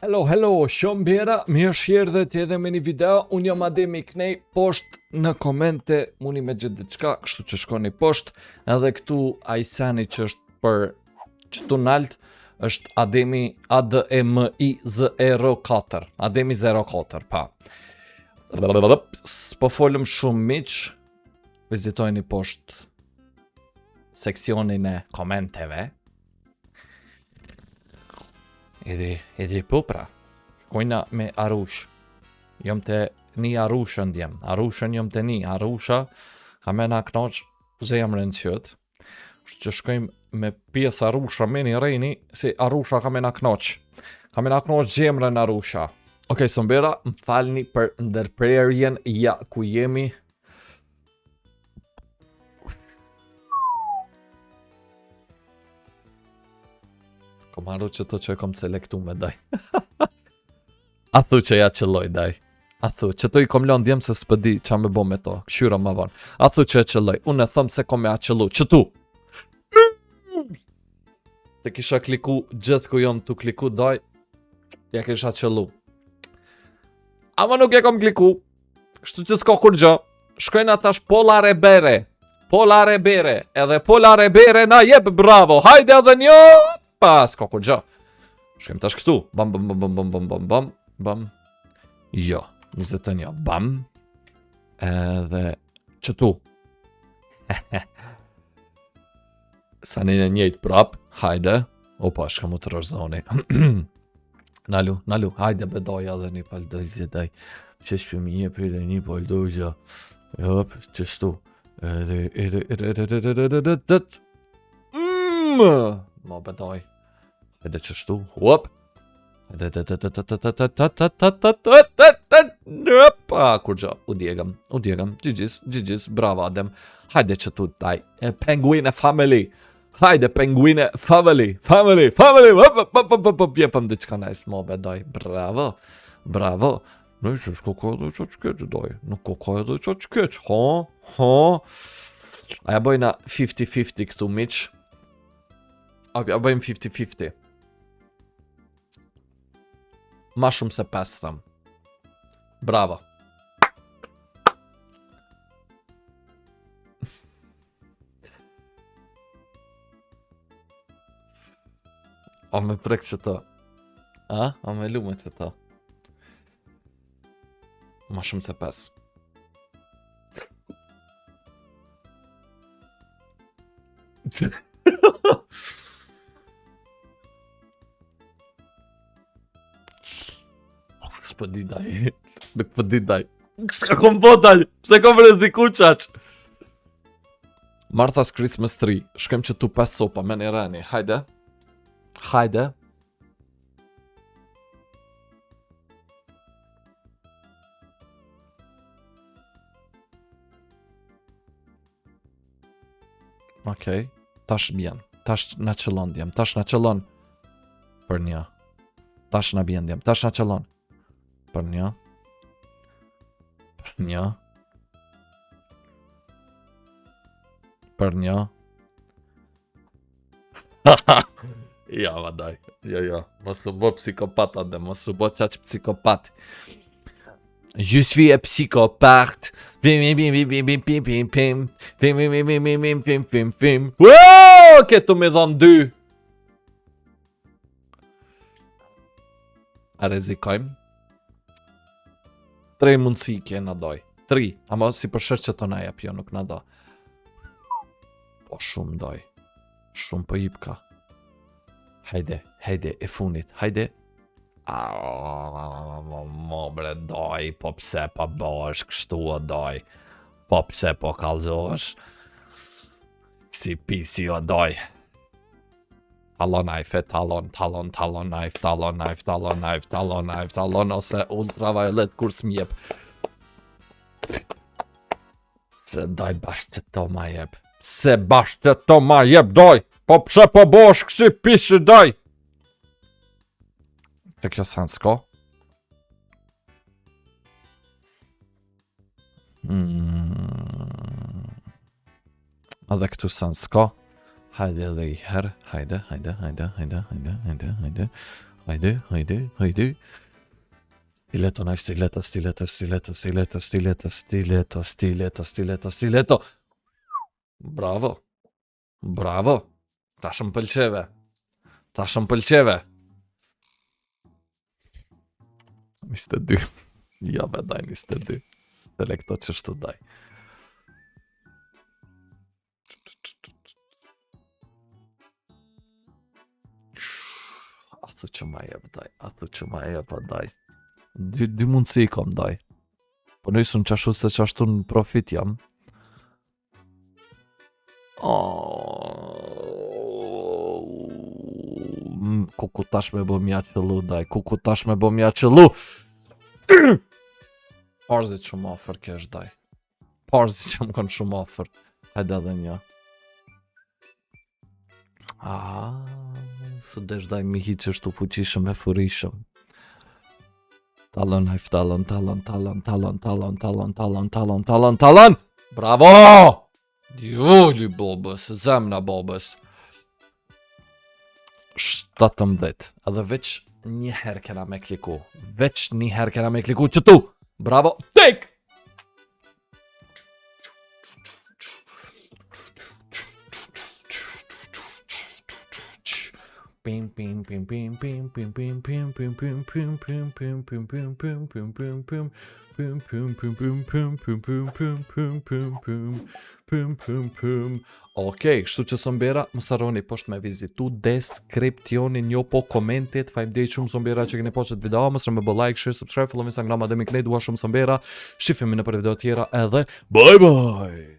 Hello, shumë bjera, mi është herë dhe t'jedhe me një video, unë jam Ademi Knej, poshtë në komente, muni me gjithë diçka, kështu që shkoni poshtë, edhe këtu Ajsani që është për qëtu nalt, është Ademi ADMI04, Ademi 04, pa. S'po folëm shumë miq, vizitojni poshtë seksionin e komenteve. Idi po pra, kujna me Arush. Jom të një Arushën djem. Arushën jom të një. Arusha ka me na knoq zemrën qëtë. Shtë që shkojmë me pjesë Arusha me një rejni, si Arusha ka me na knoq. Ka me na knoq zemrën Arusha. Okej, sombera, më falni për ndërprerjen, ja ku jemi. Kom haru që to që e kom selektu me daj. A thu që ja qëlloj daj. A thu që to i kom lon djem se s'pëdi qa me bo me to. Këshyra ma vonë. A thu që e qëlloj. Unë e thëm se kom e a qëllu. Që tu? Të kisha kliku gjithë ku jom të kliku daj. Ja kisha qëllu. Ama nuk e kom kliku. Kështu që s'ko kur gjë. Shkojnë atash Polare Bere. Polare Bere. Edhe Polare Bere na jeb bravo. Hajde edhe një. Pas, ko kur gjë. Shkem tash këtu. Bam. Jo, 21. Bam. Edhe qëtu. Sa një njejt prap. Hajde. Opa, shkem u të rëzoni. Nalu. Hajde bedoja dhe një paldojzje daj. Që shpim një për dhe një paldojzja. Jop, qështu. Ma bedoj. Edhe qështu, huop. Kur gjo, u djegëm, gjigjes, brava Adem. Hajde që tu taj, penguine family. Hajde penguine family. Jepëm diçka najs, ma bedoj, bravo. Në që s'ko edhe që qkeq doj, nuk ko edhe që qkeq, ha. Aja bojna 50-50 këtu miq. Ja bëjmë 50-50. Ma shumë se 5 thëm. Bravo. O me prek që ta. O me lume që ta. Ma shumë se 5. Pëdi daj. Ska kom botaj. Pse kom reziku qaq. Martha's Christmas Tree. Shkem që tu 5 sopa me një reni. Hajde. Okej. Tash bjen. Tash na qëllon djem. Tash na qëllon. Për një. Tash na bjen djem. Tash na qëllon. Për një. Ja, vadaj. Jo. Mos u bo psikopat ade. Mos u bo qaq psikopat. Je suis un psychopathe. Pim. Wow, këtu me dhon 2. A rezikojmë? 3 mundësi kje në doj. 3. Ama si përshër që të na jep, jo nuk në do. Po shumë doj. Shumë për jipka. Hajde, e funit. Hajde. Mo bre doj, po pse pa bosh, kështu o doj. Po pse po kalzosh. Si pisi o doj. Talon knife, ose ultraviolet kur s'mjep. Se doj bashkë që to ma jep. Doj, po pse po bosh kësi pisi doj. Të kjo sen s'ko? Edhe këtu sen s'ko? Hajde edhe i herë, hajde. Hajde. Stileto. Bravo. Tash më pëlqeve. 22. Ja be daj 22. Selekto qështu daj. Ato që ma jep daj. Dy mundësi kom daj. Po nëjsun qashtu se qashtu në profit jam. Kuku tash me bo mja qëllu daj. Parzit shumë ofër kesh daj. Parzit që më kanë shumë ofër. Hajde edhe një. Së desh daj mi hi qështu fuqishëm e furishëm. Talon. Bravo! Djuli bobës, zemna bobës. 17. Edhe veç një herë kena me kliku. Që tu! Bravo! Tek! Okej, kështu që Sombera, më saroni poshtë me vizitu deskripcionin jo po komentit. Faleminderit shumë Sombera që keni po qëtë video. Mësër me bë like, share, subscribe, follow me Instagram, Ademi Knej, dua shumë Sombera. Shifemi në për video tjera edhe bye bye!